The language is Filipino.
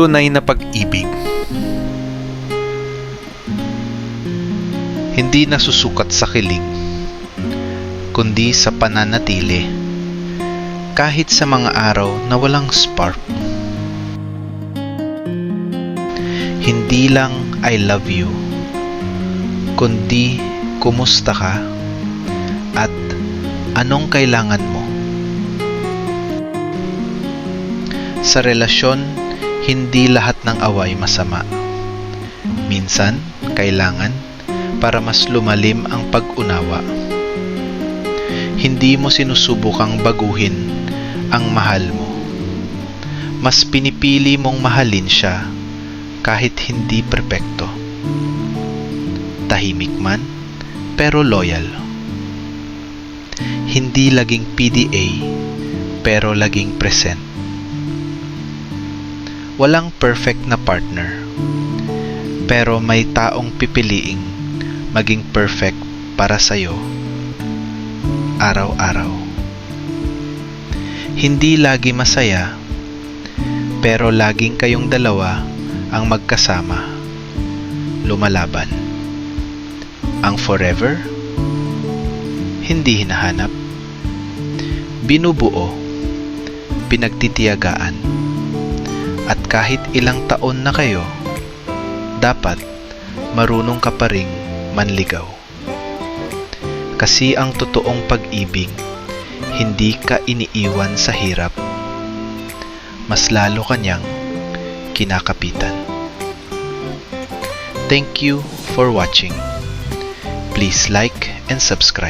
Tunay na pag-ibig. Hindi nasusukat sa kilig, kundi sa pananatili, kahit sa mga araw na walang spark. Hindi lang I love you, kundi kumusta ka at anong kailangan mo. Sa relasyon, hindi lahat ng away masama. Minsan, kailangan para mas lumalim ang pag-unawa. Hindi mo sinusubukang baguhin ang mahal mo. Mas pinipili mong mahalin siya kahit hindi perpekto. Tahimik man, pero loyal. Hindi laging PDA, pero laging present. Walang perfect na partner, pero may taong pipiliing maging perfect para sa'yo araw-araw. Hindi lagi masaya, pero laging kayong dalawa ang magkasama, lumalaban. Ang forever, hindi hinahanap, binubuo, pinagtitiyagaan. At kahit ilang taon na kayo, dapat marunong ka pa ring manligaw. Kasi ang totoong pag-ibig, hindi ka iniiwan sa hirap. Mas lalo kanyang kinakapitan. Thank you for watching. Please like and subscribe.